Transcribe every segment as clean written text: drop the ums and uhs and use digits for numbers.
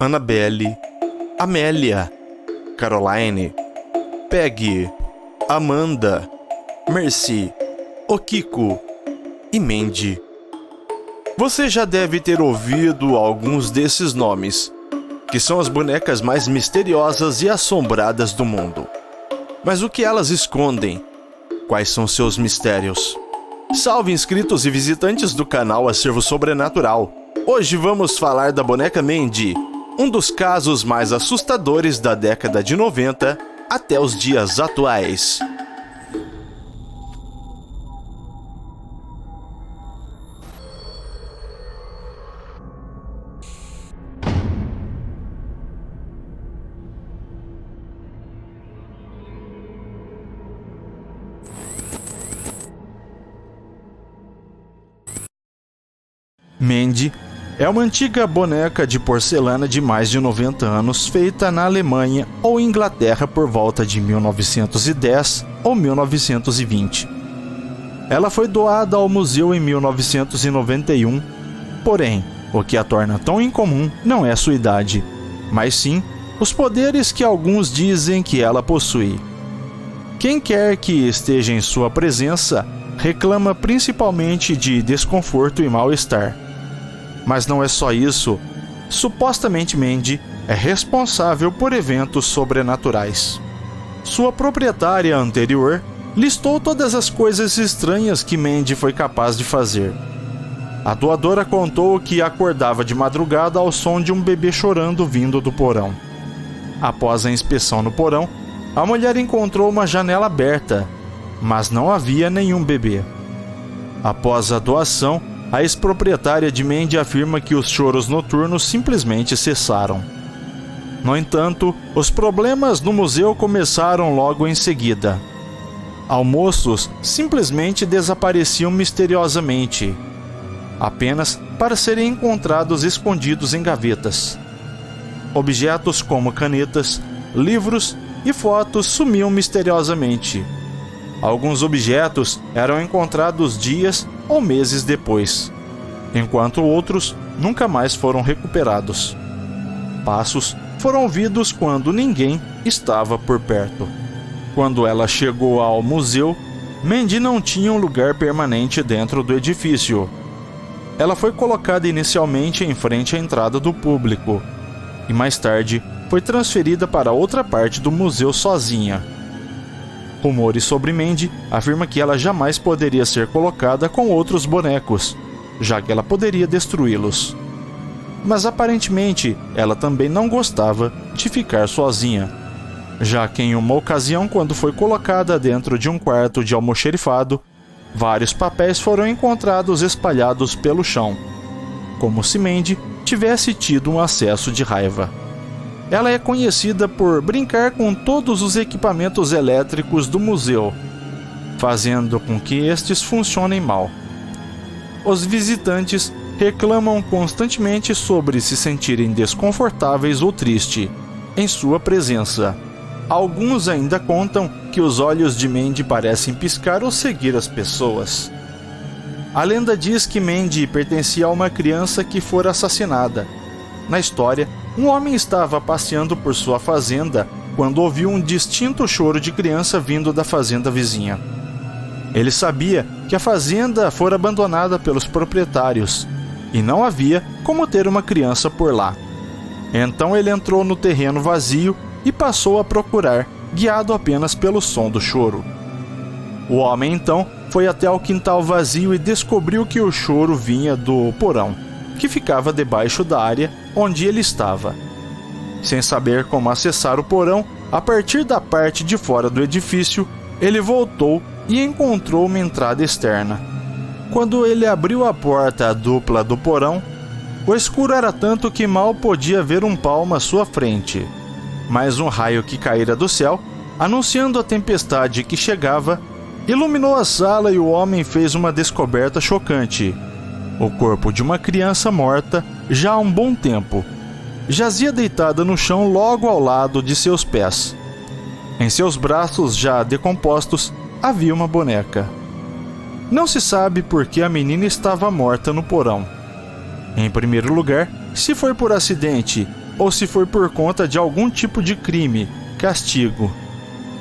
Annabelle, Amélia, Caroline, Peggy, Amanda, Mercy, Okiko e Mandy. Você já deve ter ouvido alguns desses nomes, que são as bonecas mais misteriosas e assombradas do mundo. Mas o que elas escondem? Quais são seus mistérios? Salve inscritos e visitantes do canal Acervo Sobrenatural! Hoje vamos falar da boneca Mandy, um dos casos mais assustadores da década de 90 até os dias atuais. Mandy é uma antiga boneca de porcelana de mais de 90 anos feita na Alemanha ou Inglaterra por volta de 1910 ou 1920. Ela foi doada ao museu em 1991, porém, o que a torna tão incomum não é sua idade, mas sim os poderes que alguns dizem que ela possui. Quem quer que esteja em sua presença reclama principalmente de desconforto e mal-estar. Mas não é só isso. Supostamente Mandy é responsável por eventos sobrenaturais. Sua proprietária anterior listou todas as coisas estranhas que Mandy foi capaz de fazer. A doadora contou que acordava de madrugada ao som de um bebê chorando vindo do porão. Após a inspeção no porão, a mulher encontrou uma janela aberta, mas não havia nenhum bebê. Após a doação, a ex-proprietária de Mandy afirma que os choros noturnos simplesmente cessaram. No entanto, os problemas no museu começaram logo em seguida. Almoços simplesmente desapareciam misteriosamente, apenas para serem encontrados escondidos em gavetas. Objetos como canetas, livros e fotos sumiam misteriosamente. Alguns objetos eram encontrados dias ou meses depois, enquanto outros nunca mais foram recuperados. Passos foram ouvidos quando ninguém estava por perto. Quando ela chegou ao museu, Mandy não tinha um lugar permanente dentro do edifício. Ela foi colocada inicialmente em frente à entrada do público, e mais tarde foi transferida para outra parte do museu sozinha. Rumores sobre Mandy afirmam que ela jamais poderia ser colocada com outros bonecos, já que ela poderia destruí-los. Mas aparentemente, ela também não gostava de ficar sozinha, já que em uma ocasião, quando foi colocada dentro de um quarto de almoxerifado, vários papéis foram encontrados espalhados pelo chão, como se Mandy tivesse tido um acesso de raiva. Ela é conhecida por brincar com todos os equipamentos elétricos do museu, fazendo com que estes funcionem mal. Os visitantes reclamam constantemente sobre se sentirem desconfortáveis ou tristes em sua presença. Alguns ainda contam que os olhos de Mandy parecem piscar ou seguir as pessoas. A lenda diz que Mandy pertencia a uma criança que fora assassinada. Na história, um homem estava passeando por sua fazenda quando ouviu um distinto choro de criança vindo da fazenda vizinha. Ele sabia que a fazenda fora abandonada pelos proprietários e não havia como ter uma criança por lá. Então ele entrou no terreno vazio e passou a procurar, guiado apenas pelo som do choro. O homem então foi até o quintal vazio e descobriu que o choro vinha do porão, que ficava debaixo da área onde ele estava. Sem saber como acessar o porão, a partir da parte de fora do edifício, ele voltou e encontrou uma entrada externa. Quando ele abriu a porta dupla do porão, o escuro era tanto que mal podia ver um palmo à sua frente. Mas um raio que caíra do céu, anunciando a tempestade que chegava, iluminou a sala e o homem fez uma descoberta chocante. O corpo de uma criança morta já há um bom tempo jazia deitada no chão logo ao lado de seus pés. Em seus braços já decompostos havia uma boneca. Não se sabe por que a menina estava morta no porão. Em primeiro lugar, se foi por acidente, ou se foi por conta de algum tipo de crime, castigo.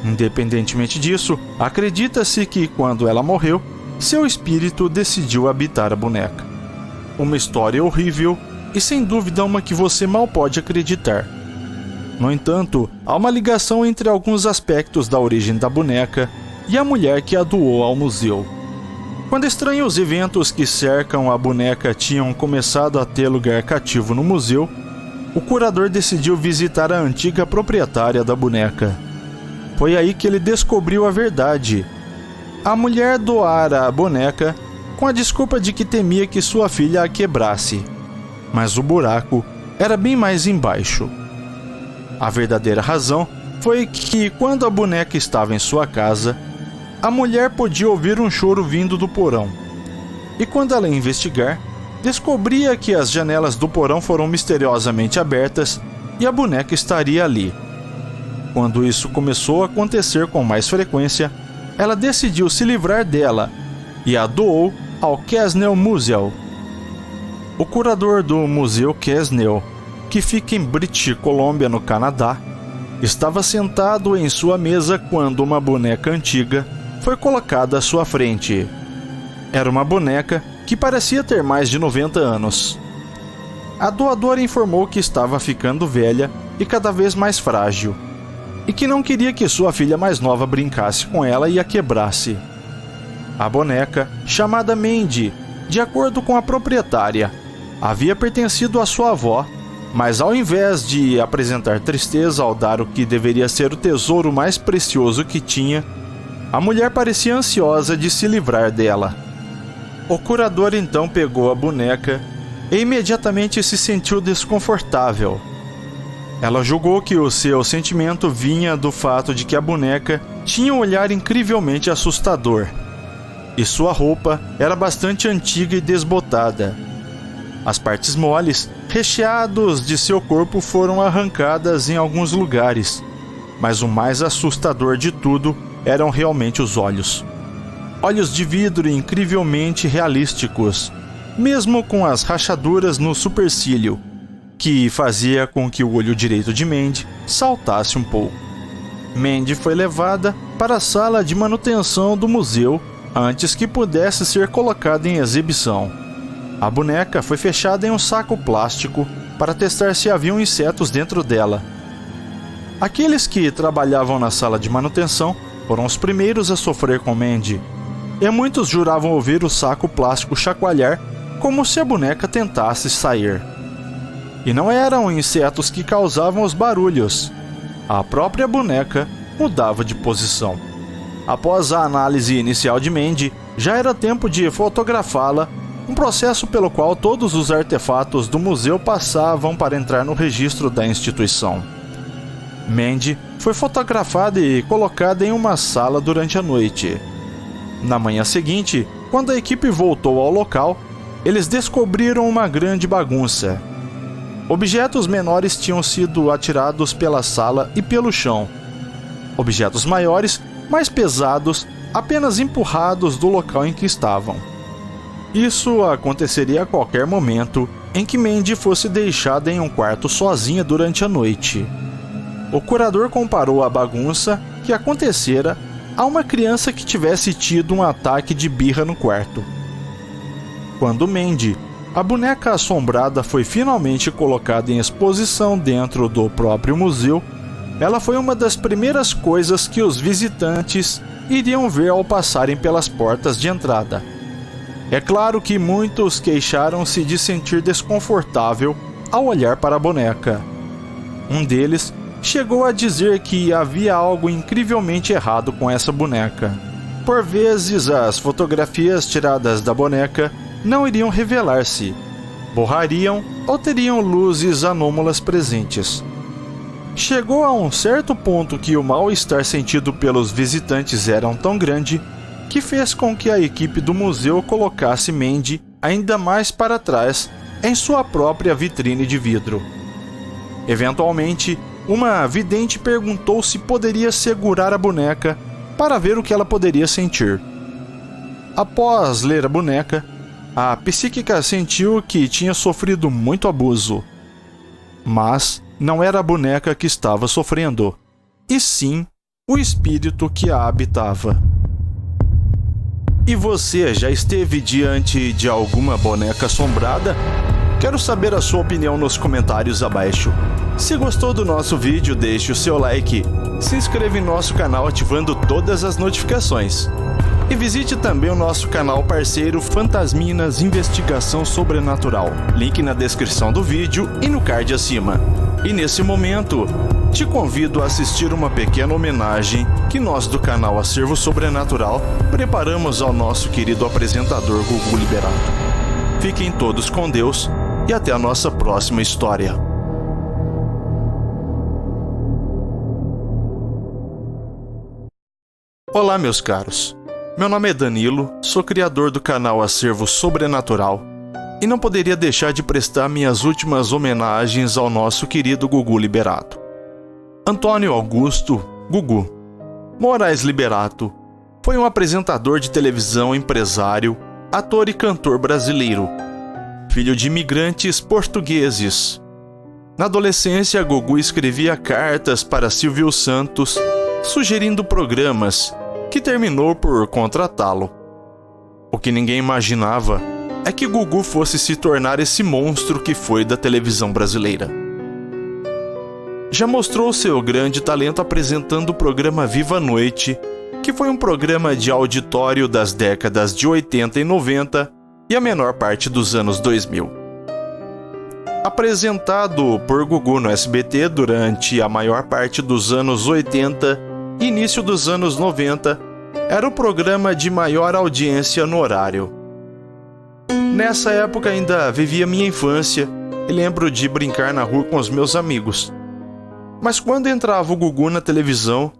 Independentemente disso, acredita-se que quando ela morreu, seu espírito decidiu habitar a boneca. Uma história horrível e sem dúvida uma que você mal pode acreditar. No entanto, há uma ligação entre alguns aspectos da origem da boneca e a mulher que a doou ao museu. Quando estranhos eventos que cercam a boneca tinham começado a ter lugar cativo no museu, o curador decidiu visitar a antiga proprietária da boneca. Foi aí que ele descobriu a verdade. A mulher doara a boneca com a desculpa de que temia que sua filha a quebrasse. Mas o buraco era bem mais embaixo. A verdadeira razão foi que, quando a boneca estava em sua casa, a mulher podia ouvir um choro vindo do porão. E quando ela ia investigar, descobria que as janelas do porão foram misteriosamente abertas e a boneca estaria ali. Quando isso começou a acontecer com mais frequência, ela decidiu se livrar dela e a doou ao Quesnel Museum. O curador do Museu Quesnel, que fica em British Columbia, no Canadá, estava sentado em sua mesa quando uma boneca antiga foi colocada à sua frente. Era uma boneca que parecia ter mais de 90 anos. A doadora informou que estava ficando velha e cada vez mais frágil, e que não queria que sua filha mais nova brincasse com ela e a quebrasse. A boneca, chamada Mandy, de acordo com a proprietária, havia pertencido à sua avó, mas ao invés de apresentar tristeza ao dar o que deveria ser o tesouro mais precioso que tinha, a mulher parecia ansiosa de se livrar dela. O curador então pegou a boneca e imediatamente se sentiu desconfortável. Ela julgou que o seu sentimento vinha do fato de que a boneca tinha um olhar incrivelmente assustador, e sua roupa era bastante antiga e desbotada. As partes moles, recheadas de seu corpo, foram arrancadas em alguns lugares, mas o mais assustador de tudo eram realmente os olhos. Olhos de vidro incrivelmente realísticos, mesmo com as rachaduras no supercílio, que fazia com que o olho direito de Mandy saltasse um pouco. Mandy foi levada para a sala de manutenção do museu antes que pudesse ser colocada em exibição. A boneca foi fechada em um saco plástico para testar se haviam insetos dentro dela. Aqueles que trabalhavam na sala de manutenção foram os primeiros a sofrer com Mandy, e muitos juravam ouvir o saco plástico chacoalhar como se a boneca tentasse sair. E não eram insetos que causavam os barulhos. A própria boneca mudava de posição. Após a análise inicial de Mandy, já era tempo de fotografá-la, um processo pelo qual todos os artefatos do museu passavam para entrar no registro da instituição. Mandy foi fotografada e colocada em uma sala durante a noite. Na manhã seguinte, quando a equipe voltou ao local, eles descobriram uma grande bagunça. Objetos menores tinham sido atirados pela sala e pelo chão. Objetos maiores, mais pesados, apenas empurrados do local em que estavam. Isso aconteceria a qualquer momento em que Mandy fosse deixada em um quarto sozinha durante a noite. O curador comparou a bagunça que acontecera a uma criança que tivesse tido um ataque de birra no quarto. Quando Mandy, a boneca assombrada, foi finalmente colocada em exposição dentro do próprio museu, ela foi uma das primeiras coisas que os visitantes iriam ver ao passarem pelas portas de entrada. É claro que muitos queixaram-se de sentir desconfortável ao olhar para a boneca. Um deles chegou a dizer que havia algo incrivelmente errado com essa boneca. Por vezes, as fotografias tiradas da boneca não iriam revelar-se, borrariam ou teriam luzes anômalas presentes. Chegou a um certo ponto que o mal-estar sentido pelos visitantes era tão grande que fez com que a equipe do museu colocasse Mandy ainda mais para trás em sua própria vitrine de vidro. Eventualmente, uma vidente perguntou se poderia segurar a boneca para ver o que ela poderia sentir. Após ler a boneca, a psíquica sentiu que tinha sofrido muito abuso. Mas não era a boneca que estava sofrendo, e sim o espírito que a habitava. E você já esteve diante de alguma boneca assombrada? Quero saber a sua opinião nos comentários abaixo. Se gostou do nosso vídeo, deixe o seu like, se inscreva em nosso canal ativando todas as notificações. E visite também o nosso canal parceiro Fantasminas Investigação Sobrenatural. Link na descrição do vídeo e no card acima. E nesse momento, te convido a assistir uma pequena homenagem que nós do canal Acervo Sobrenatural preparamos ao nosso querido apresentador Gugu Liberato. Fiquem todos com Deus e até a nossa próxima história. Olá, meus caros. Meu nome é Danilo, sou criador do canal Acervo Sobrenatural e não poderia deixar de prestar minhas últimas homenagens ao nosso querido Gugu Liberato. Antônio Augusto Gugu Moraes Liberato foi um apresentador de televisão, empresário, ator e cantor brasileiro, filho de imigrantes portugueses. Na adolescência, Gugu escrevia cartas para Silvio Santos, sugerindo programas, que terminou por contratá-lo. O que ninguém imaginava é que Gugu fosse se tornar esse monstro que foi da televisão brasileira. Já mostrou seu grande talento apresentando o programa Viva a Noite, que foi um programa de auditório das décadas de 80 e 90 e a menor parte dos anos 2000. Apresentado por Gugu no SBT durante a maior parte dos anos 80 e início dos anos 90, era o programa de maior audiência no horário. Nessa época ainda vivia minha infância e lembro de brincar na rua com os meus amigos. Mas quando entrava o Gugu na televisão,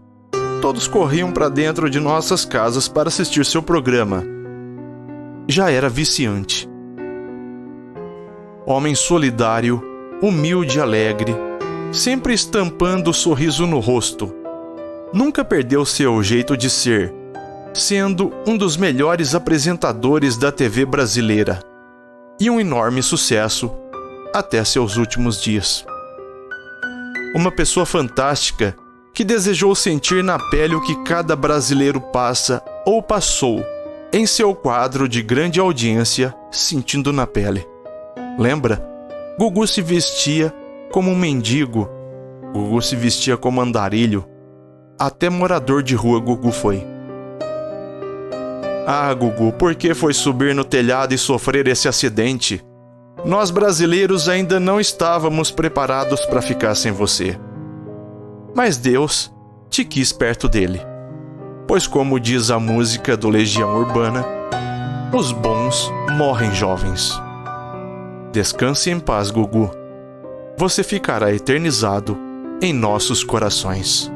todos corriam para dentro de nossas casas para assistir seu programa. Já era viciante. Homem solidário, humilde e alegre, sempre estampando o sorriso no rosto. Nunca perdeu seu jeito de ser, sendo um dos melhores apresentadores da TV brasileira e um enorme sucesso até seus últimos dias. Uma pessoa fantástica que desejou sentir na pele o que cada brasileiro passa ou passou em seu quadro de grande audiência, Sentindo na Pele. Lembra? Gugu se vestia como um mendigo, Gugu se vestia como andarilho, até morador de rua Gugu foi. Ah, Gugu, por que foi subir no telhado e sofrer esse acidente? Nós brasileiros ainda não estávamos preparados para ficar sem você. Mas Deus te quis perto dele. Pois como diz a música do Legião Urbana, os bons morrem jovens. Descanse em paz, Gugu. Você ficará eternizado em nossos corações.